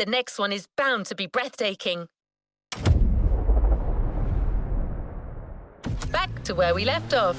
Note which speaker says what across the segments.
Speaker 1: The next one is bound to be breathtaking. Back to where we left off.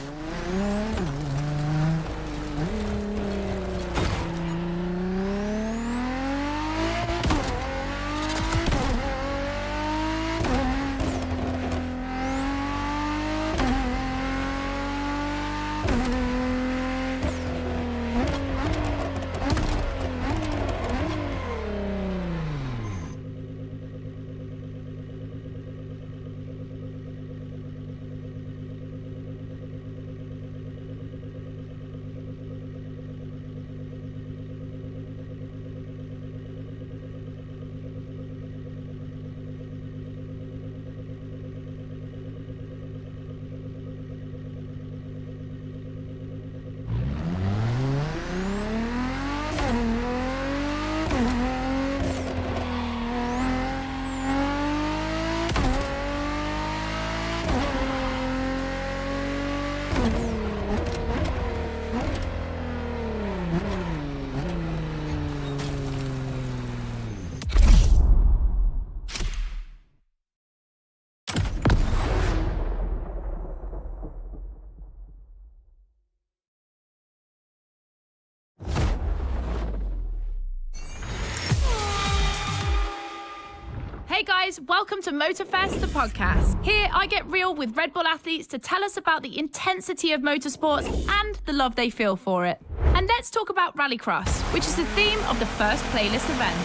Speaker 2: Hey guys, welcome to Motorfest, the podcast. Here I get real with Red Bull athletes to tell us about the intensity of motorsports and the love they feel for it. And let's talk about Rallycross, which is the theme of the first playlist event.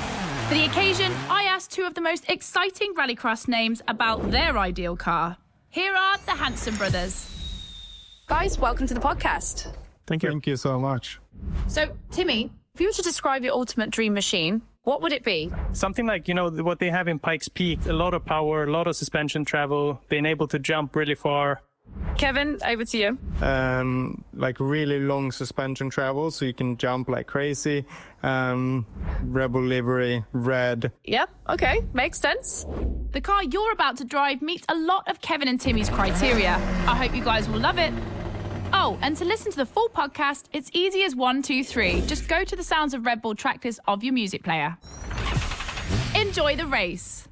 Speaker 2: For the occasion, I asked two of the most exciting Rallycross names about their ideal car. Here are the Hanson brothers. Guys, welcome to the podcast.
Speaker 3: Thank you.
Speaker 4: Thank you so much.
Speaker 2: So, Timmy, if you were to describe your ultimate dream machine, what would it be?
Speaker 3: Something like, what they have in Pikes Peak, a lot of power, a lot of suspension travel, being able to jump really far.
Speaker 2: Kevin, over to you.
Speaker 4: Like really long suspension travel, so you can jump like crazy. Rebel livery, red.
Speaker 2: Yep, okay, makes sense. The car you're about to drive meets a lot of Kevin and Timmy's criteria. I hope you guys will love it. Oh, and to listen to the full podcast, it's easy as 1, 2, 3. Just go to the Sounds of Red Bull tracklist of your music player. Enjoy the race.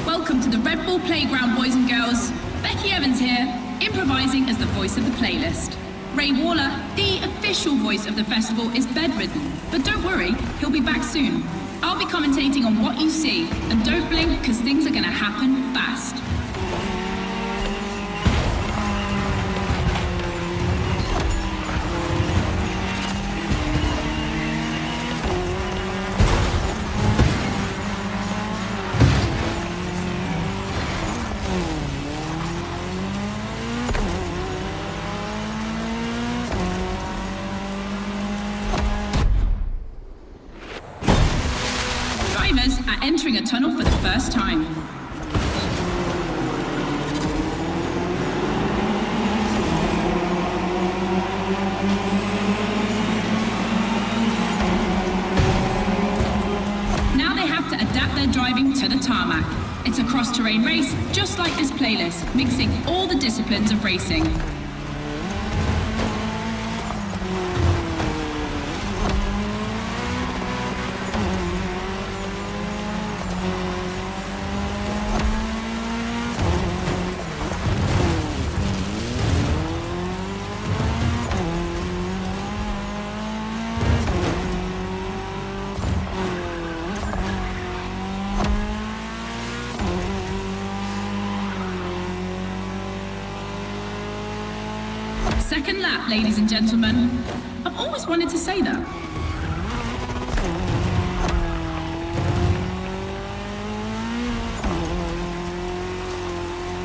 Speaker 2: Welcome to the Red Bull Playground, boys and girls. Becky Evans here, improvising as the voice of the playlist. Ray Waller, the official voice of the festival, is bedridden, but don't worry, he'll be back soon. I'll be commentating on what you see, and don't blink because things are going to happen fast. Drivers are entering a tunnel for the first time. Now they have to adapt their driving to the tarmac. It's a cross-terrain race, just like this playlist, mixing all the disciplines of racing. Second lap, ladies and gentlemen. I've always wanted to say that.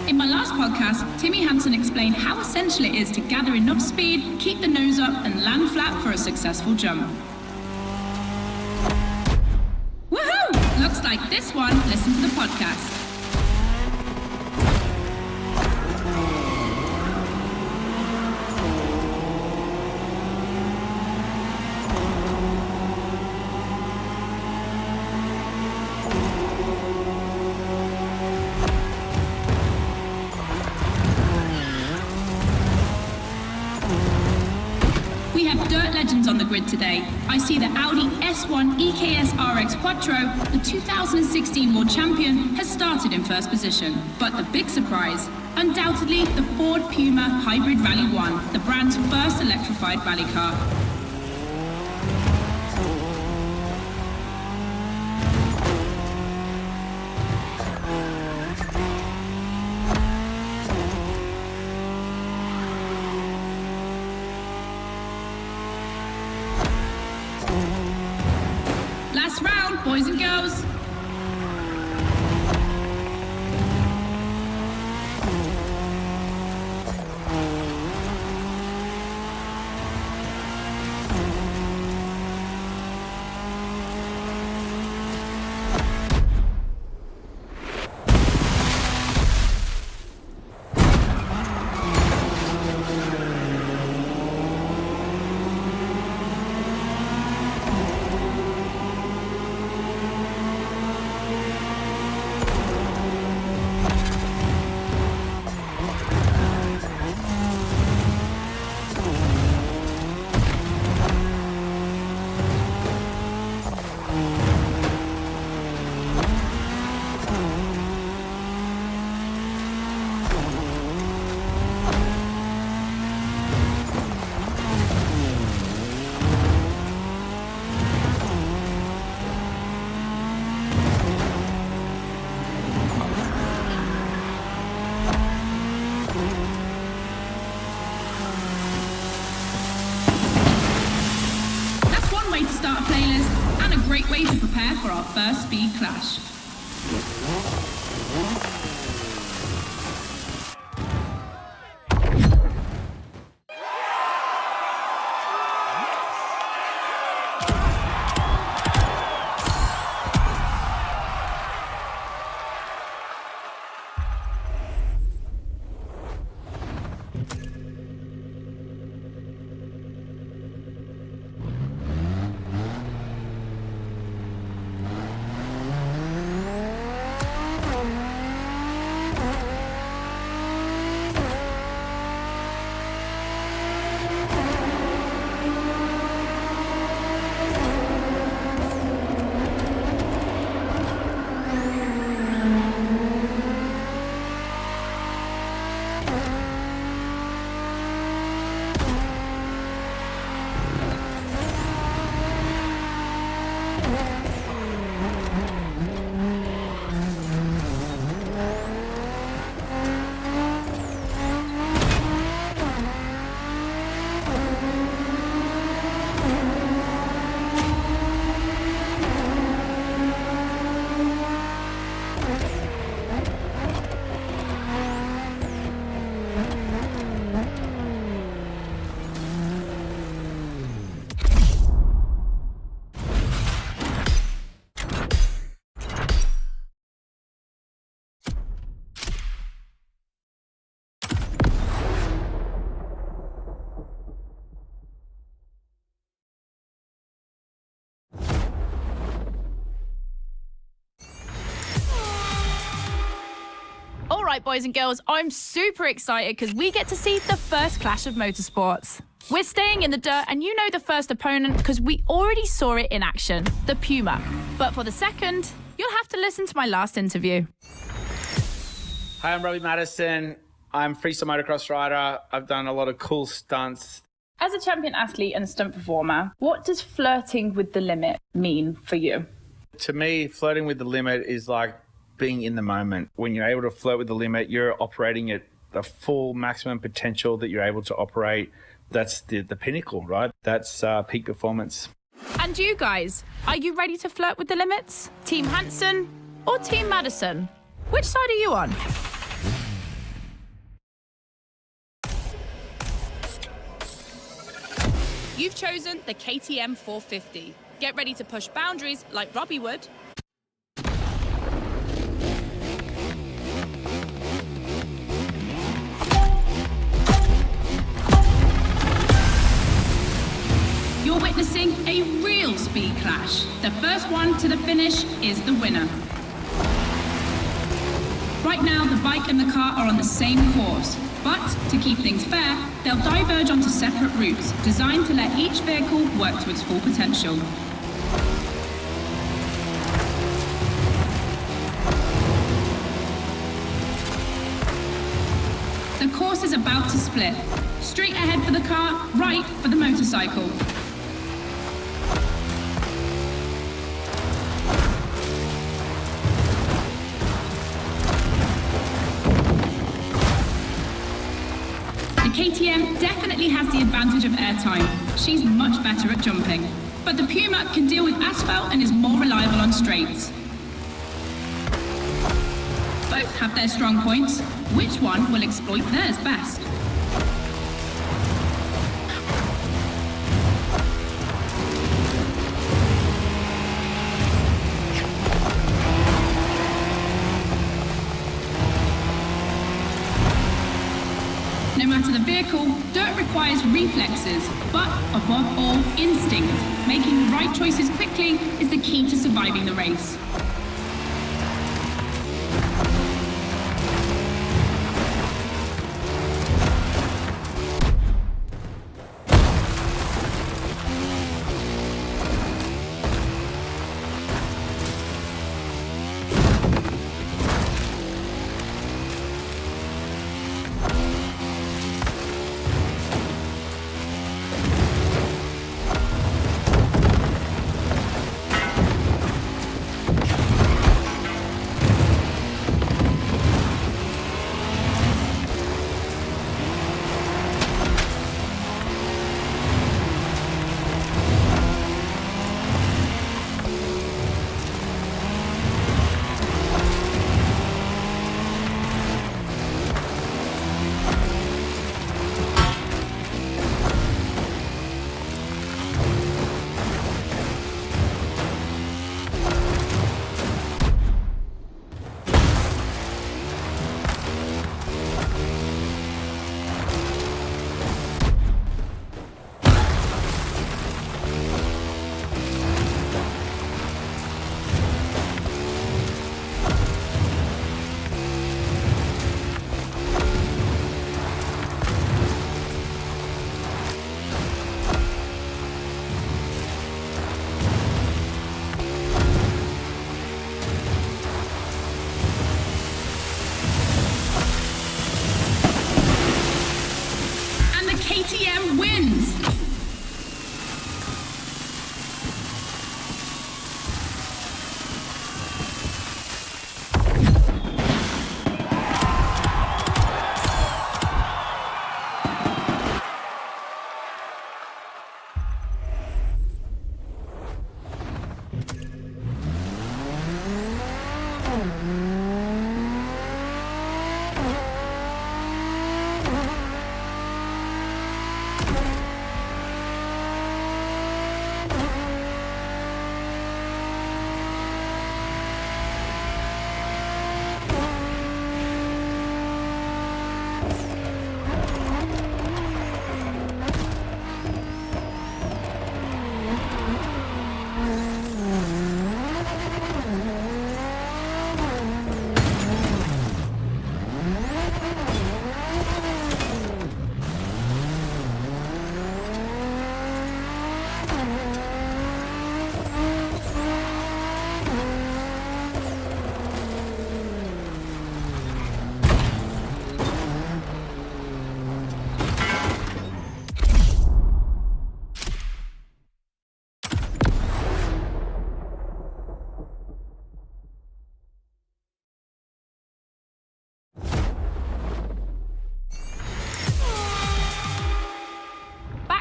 Speaker 2: In my last podcast, Timmy Hanson explained how essential it is to gather enough speed, keep the nose up, and land flat for a successful jump. Woohoo! Looks like this one. Listen to the podcast. We have dirt legends on the grid today. I see the Audi S1 EKS RX Quattro, the 2016 World Champion, has started in first position. But the big surprise, undoubtedly the Ford Puma Hybrid Rally 1, the brand's first electrified rally car. Last round, boys and girls. Start a playlist and a great way to prepare for our first speed clash. All right, boys and girls, I'm super excited because we get to see the first clash of motorsports. We're staying in the dirt, and you know the first opponent because we already saw it in action, the Puma. But for the second, you'll have to listen to my last interview.
Speaker 5: Hi, I'm Robbie Madison. I'm freestyle motocross rider. I've done a lot of cool stunts.
Speaker 2: As a champion athlete and stunt performer, what does flirting with the limit mean for you?
Speaker 5: To me, flirting with the limit is like being in the moment. When you're able to flirt with the limit, you're operating at the full maximum potential that you're able to operate. That's the pinnacle, right? That's peak performance.
Speaker 2: And you guys, are you ready to flirt with the limits? Team Hansen or Team Madison? Which side are you on? You've chosen the KTM 450. Get ready to push boundaries like Robbie would. You're witnessing a real speed clash. The first one to the finish is the winner. Right Right now, the bike and the car are on the same course, but to keep things fair, they'll diverge onto separate routes, designed to let each vehicle work to its full potential. The course is about to split. Straight ahead for the car, right for the motorcycle. The KTM definitely has the advantage of airtime. She's much better at jumping. But the Puma can deal with asphalt and is more reliable on straights. Both have their strong points. Which one will exploit theirs best? No matter the vehicle, dirt requires reflexes, but above all, instinct. Making the right choices quickly is the key to surviving the race. KTM wins!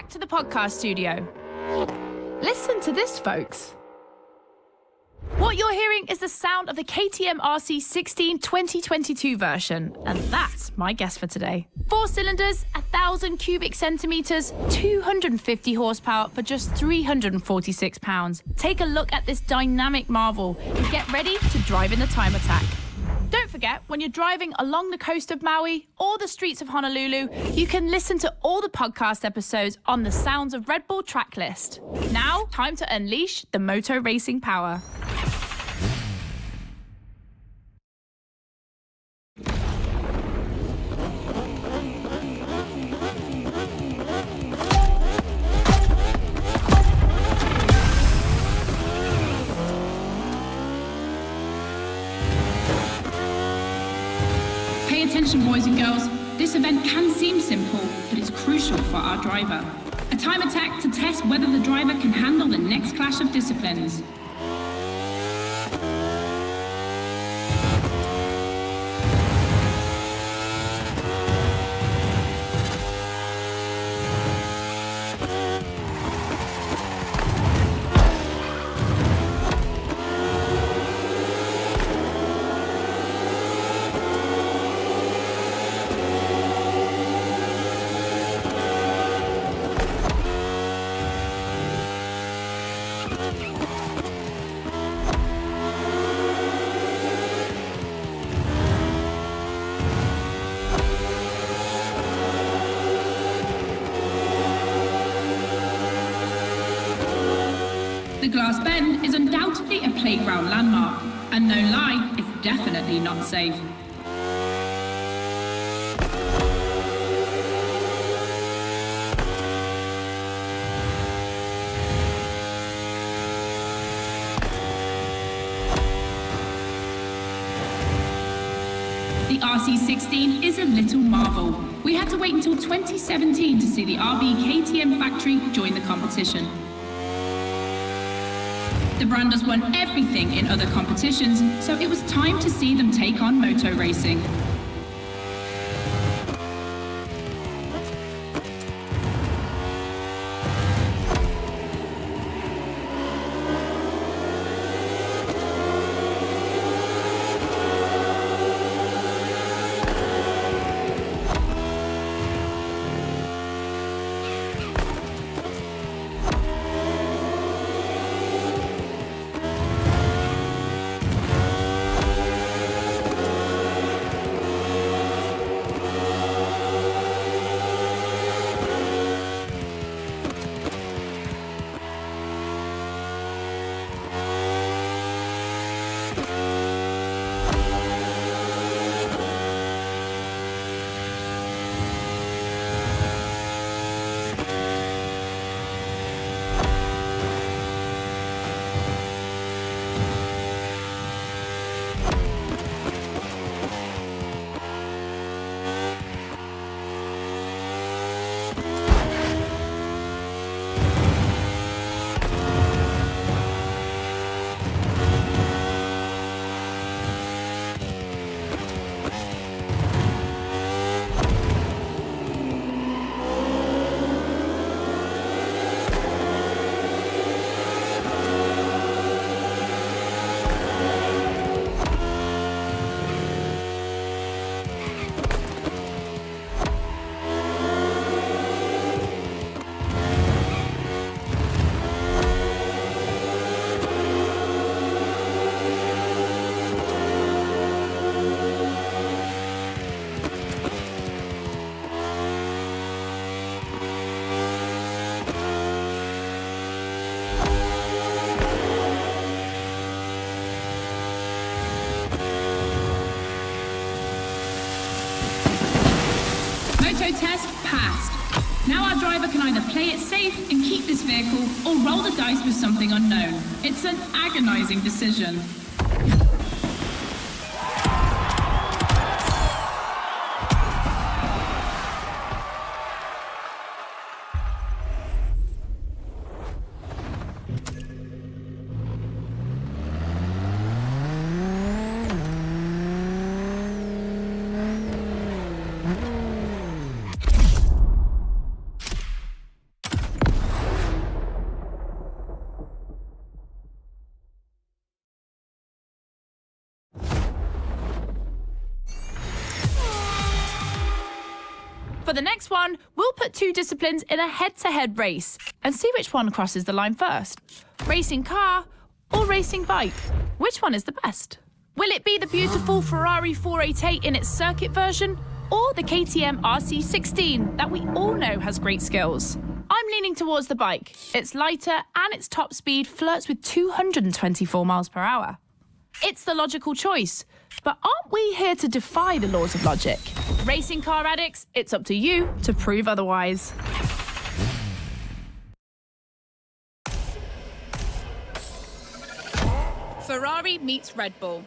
Speaker 2: To the podcast studio. Listen to this, folks. What you're hearing is the sound of the KTM RC16 2022 version, and that's my guess for today. 4 cylinders, 1,000 cubic centimeters, 250 horsepower for just 346 pounds. Take a look at this dynamic marvel and get ready to drive in the time attack. Don't forget, when you're driving along the coast of Maui or the streets of Honolulu, you can listen to all the podcast episodes on the Sounds of Red Bull track list. Now, time to unleash the moto racing power. Attention boys and girls, this event can seem simple, but it's crucial for our driver. A time attack to test whether the driver can handle the next clash of disciplines. The glass bend is undoubtedly a playground landmark, and no lie, it's definitely not safe. The RC16 is a little marvel. We had to wait until 2017 to see the RB KTM factory join the competition. The brand has won everything in other competitions, so it was time to see them take on moto racing. Test passed. Now our driver can either play it safe and keep this vehicle or roll the dice with something unknown. It's an agonizing decision. For the next one, we'll put two disciplines in a head-to-head race and see which one crosses the line first. Racing car or racing bike? Which one is the best? Will it be the beautiful Ferrari 488 in its circuit version or the KTM RC16 that we all know has great skills? I'm leaning towards the bike. It's lighter and its top speed flirts with 224 miles per hour. It's the logical choice. But aren't we here to defy the laws of logic? Racing car addicts, it's up to you to prove otherwise. Ferrari meets Red Bull.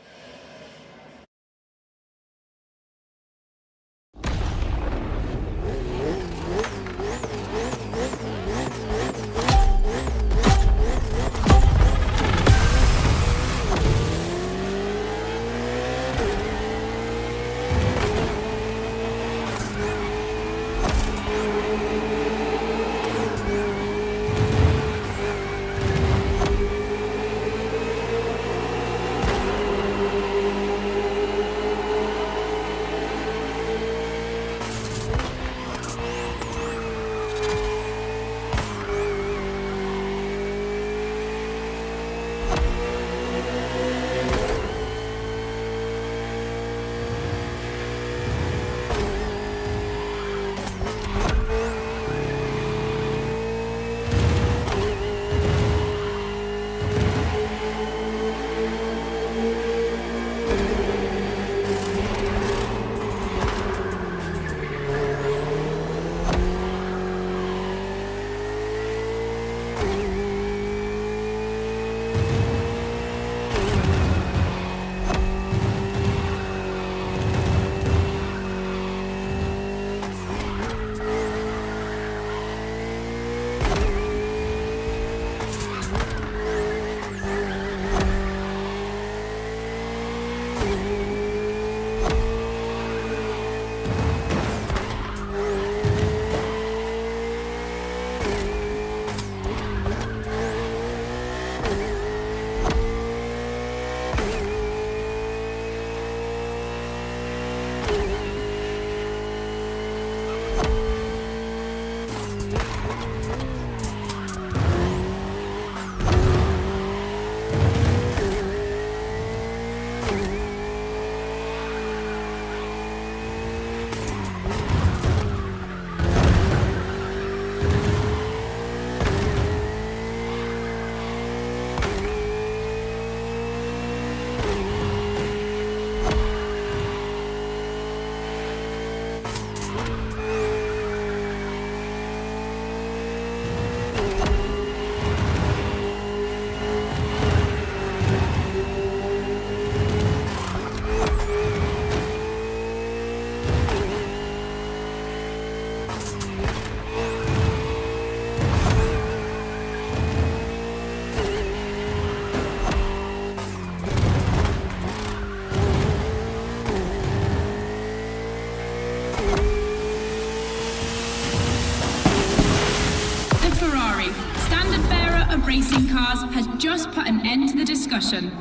Speaker 2: about racing cars has just put an end to the discussion.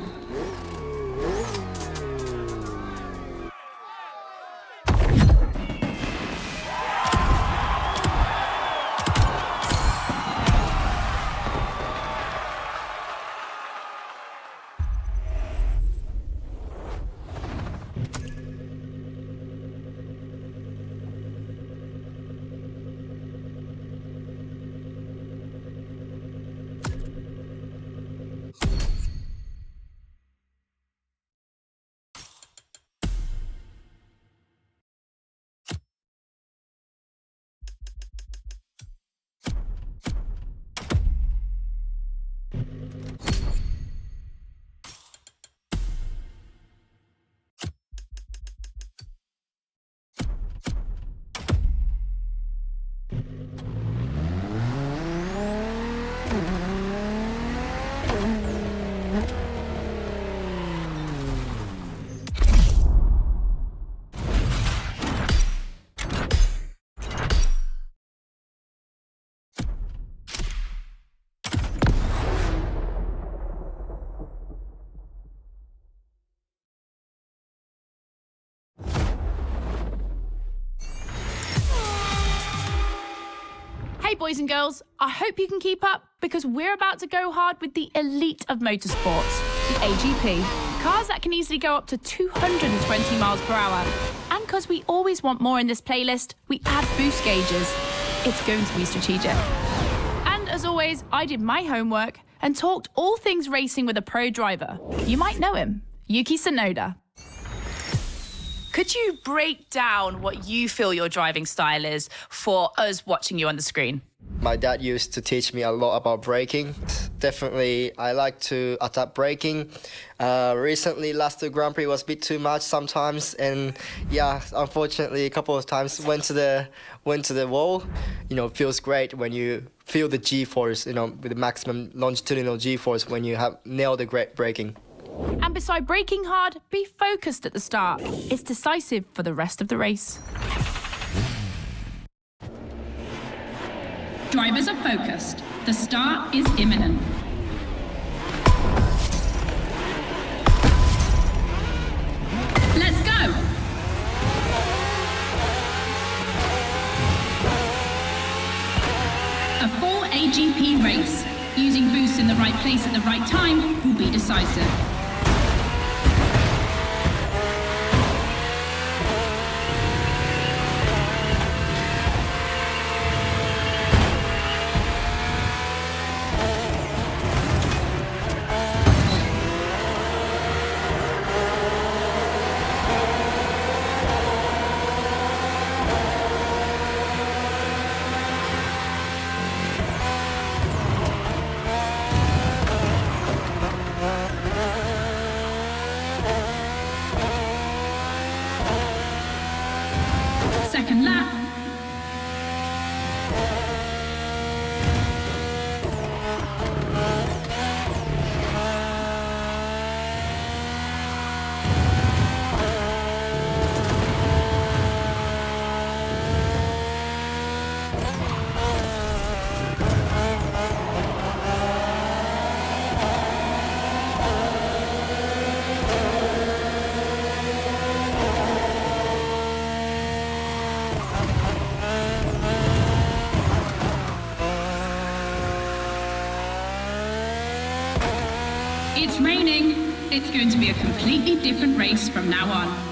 Speaker 2: Hey boys and girls, I hope you can keep up because we're about to go hard with the elite of motorsports, the AGP. Cars that can easily go up to 220 miles per hour. And because we always want more in this playlist, we add boost gauges. It's going to be strategic. And as always, I did my homework and talked all things racing with a pro driver. You might know him, Yuki Tsunoda. Could you break down what you feel your driving style is for us watching you on the screen?
Speaker 6: My dad used to teach me a lot about braking. Definitely, I like to adapt braking. Recently, last two Grand Prix was a bit too much sometimes, and yeah, unfortunately, a couple of times went to the wall. You know, it feels great when you feel the G-force. You know, with the maximum longitudinal G-force when you have nailed the great braking.
Speaker 2: And beside braking hard, be focused at the start. It's decisive for the rest of the race. Drivers are focused. The start is imminent. Let's go! A full AGP race. Using boosts in the right place at the right time will be decisive. Second lap. It's raining. It's going to be a completely different race from now on.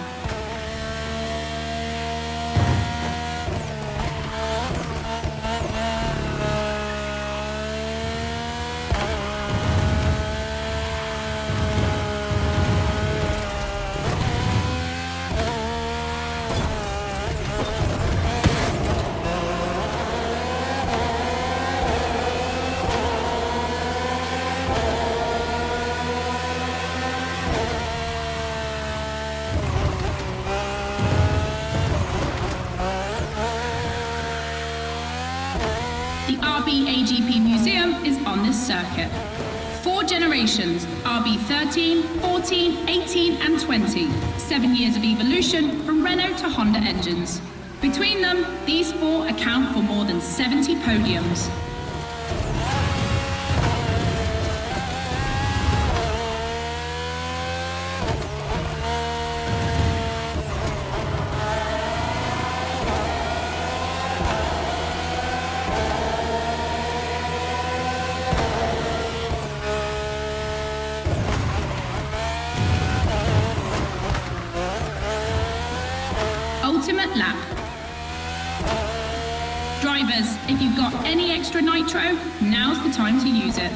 Speaker 2: The RB AGP Museum is on this circuit. 4 generations, RB 13, 14, 18 and 20. 7 years of evolution from Renault to Honda engines. Between them, these 4 account for more than 70 podiums. If you've got any extra nitro, now's the time to use it.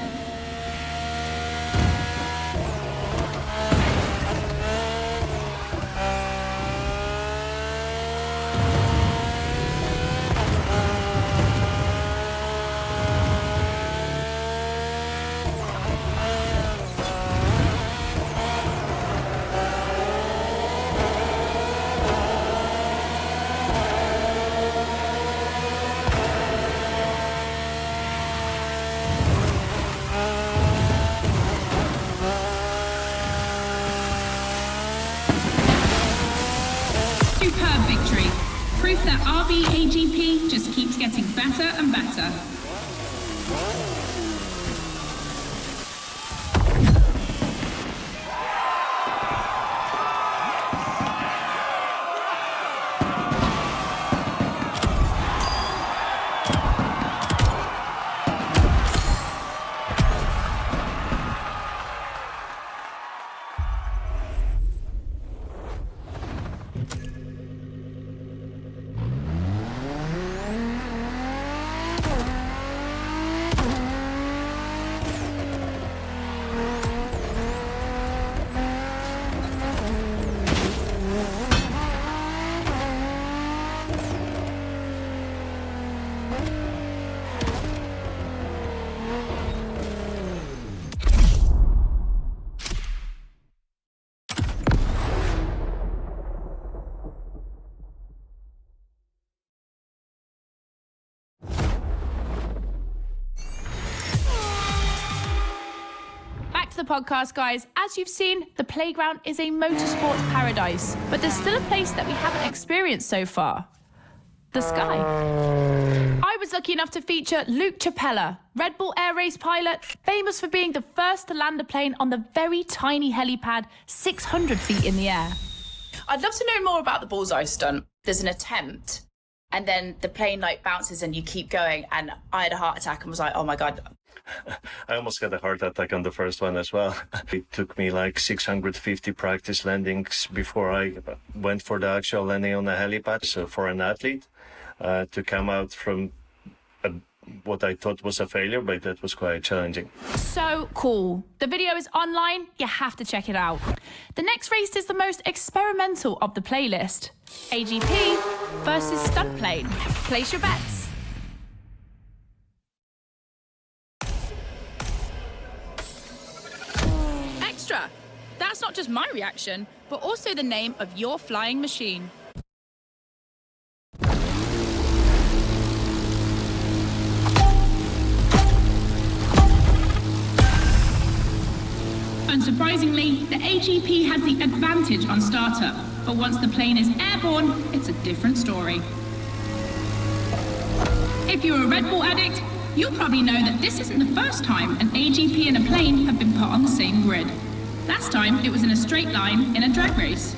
Speaker 2: Superb victory. Proof that RB AGP just keeps getting better and better. The podcast, guys. As you've seen, the playground is a motorsports paradise, but there's still a place that we haven't experienced so far: the sky. I was lucky enough to feature Luke Chapella, Red Bull Air Race pilot, famous for being the first to land a plane on the very tiny helipad 600 feet in the air.
Speaker 7: I'd love to know more about the bullseye stunt. There's an attempt, and then the plane like bounces and you keep going, and I had a heart attack and was like, oh my God.
Speaker 8: I almost had a heart attack on the first one as well. It took me like 650 practice landings before I went for the actual landing on the helipad. So for an athlete to come out from what I thought was a failure, but that was quite challenging.
Speaker 2: So cool. The video is online. You have to check it out. The next race is the most experimental of the playlist: AGP versus stunt plane. Place your bets. Extra. That's not just my reaction, but also the name of your flying machine. Unsurprisingly, the AGP has the advantage on startup, but once the plane is airborne, it's a different story. If you're a Red Bull addict, you'll probably know that this isn't the first time an AGP and a plane have been put on the same grid. Last time, it was in a straight line in a drag race.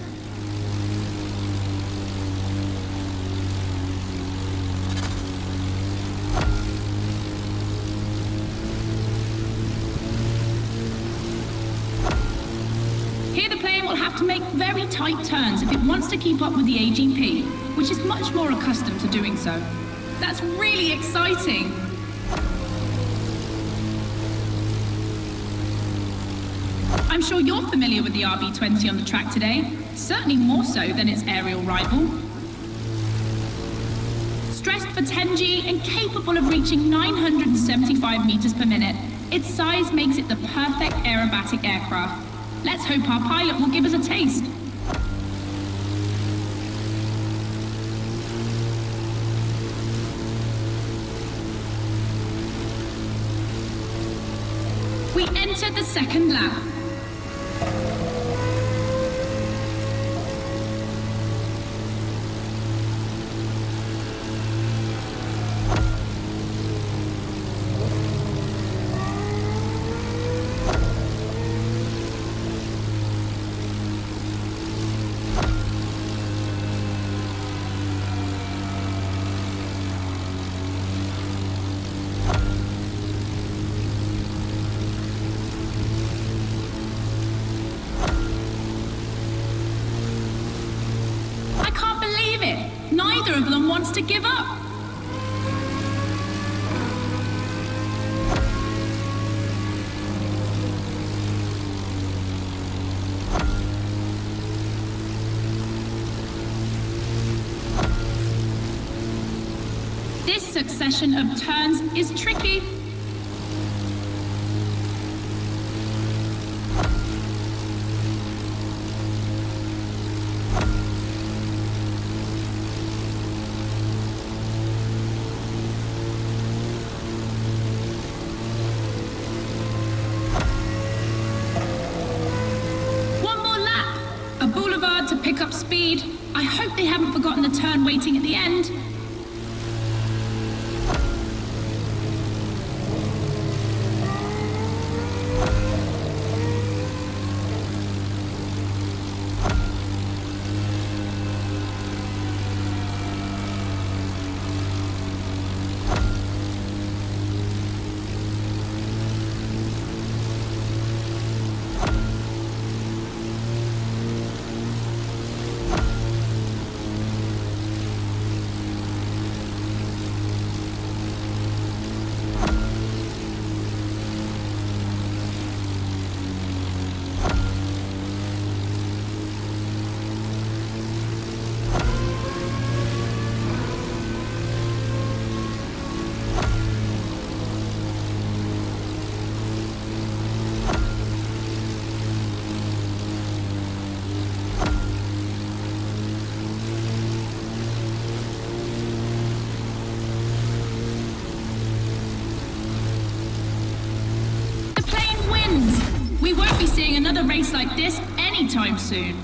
Speaker 2: Here the plane will have to make very tight turns if it wants to keep up with the AGP, which is much more accustomed to doing so. That's really exciting! I'm sure you're familiar with the RB20 on the track today, certainly more so than its aerial rival. Stressed for 10G and capable of reaching 975 meters per minute, its size makes it the perfect aerobatic aircraft. Let's hope our pilot will give us a taste. We enter the second lap. Neither of them wants to give up. This succession of turns is tricky. To pick up speed. I hope they haven't forgotten the turn waiting at the end. We won't be seeing another race like this anytime soon.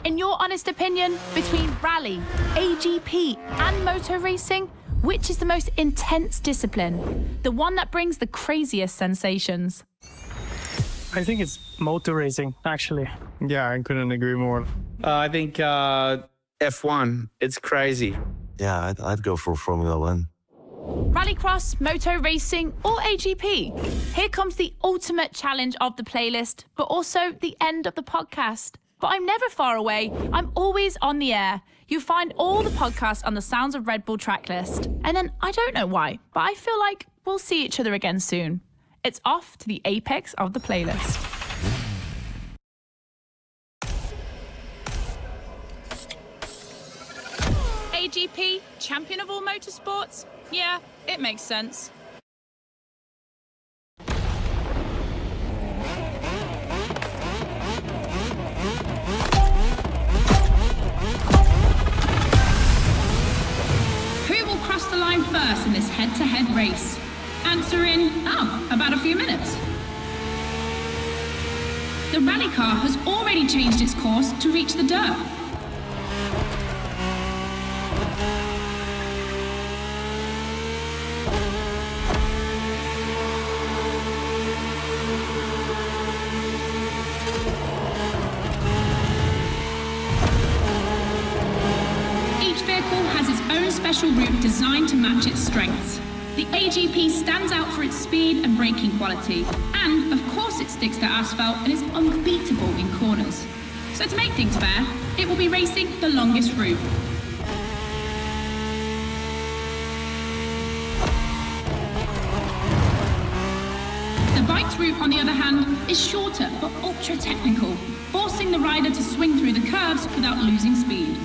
Speaker 2: In your honest opinion, between rally, AGP and motor racing, which is the most intense discipline? The one that brings the craziest sensations?
Speaker 3: I think it's motor racing, actually.
Speaker 4: Yeah, I couldn't agree more.
Speaker 9: I think F1. It's crazy.
Speaker 10: Yeah, I'd go for Formula One.
Speaker 2: Rallycross, moto racing, or AGP? Here comes the ultimate challenge of the playlist, but also the end of the podcast. But I'm never far away. I'm always on the air. You find all the podcasts on the Sounds of Red Bull tracklist. And then I don't know why, but I feel like we'll see each other again soon. It's off to the apex of the playlist. AGP, champion of all motorsports? Yeah, it makes sense. Who will cross the line first in this head-to-head race? Answer in, about a few minutes. The rally car has already changed its course to reach the dirt. Each vehicle has its own special route designed to match its strengths. The AGP stands out for its speed and braking quality, and of course it sticks to asphalt and is unbeatable in corners. So to make things fair, it will be racing the longest route. The bike's route, on the other hand, is shorter but ultra-technical, forcing the rider to swing through the curves without losing speed.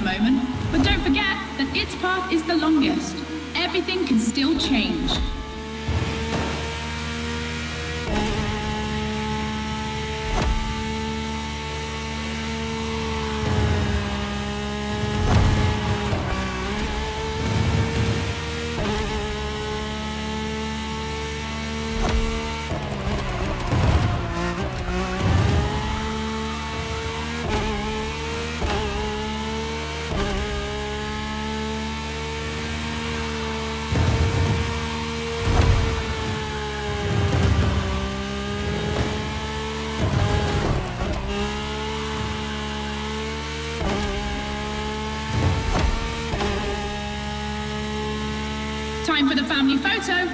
Speaker 2: moment, but don't forget that its path is the longest. Everything can still change. Time for the family photo.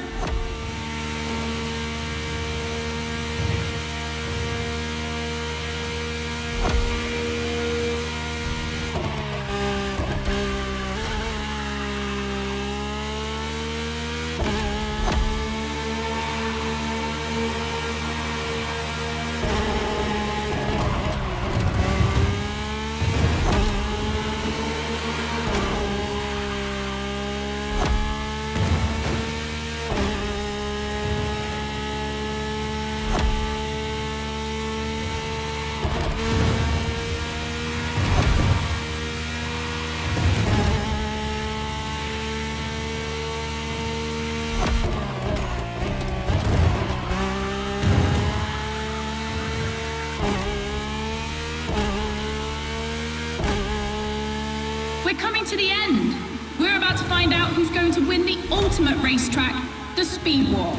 Speaker 2: We're coming to the end. We're about to find out who's going to win the ultimate racetrack, the Speed War.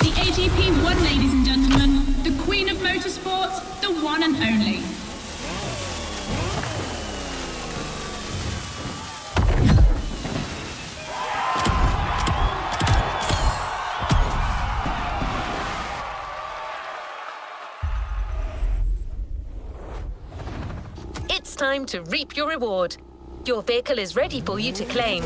Speaker 2: The AGP won, ladies and gentlemen. The Queen of Motorsports, the one and only.
Speaker 1: It's time to reap your reward. Your vehicle is ready for you to claim.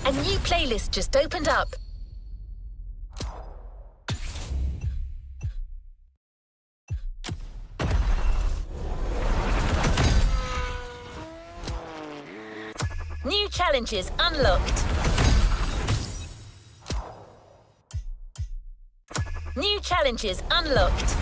Speaker 1: A new playlist just opened up. New challenges unlocked. New challenges unlocked.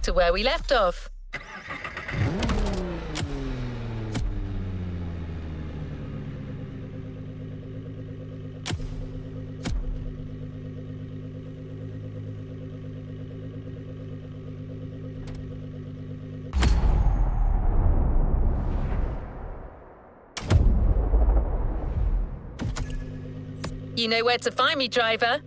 Speaker 1: to where we left off. You know where to find me, driver.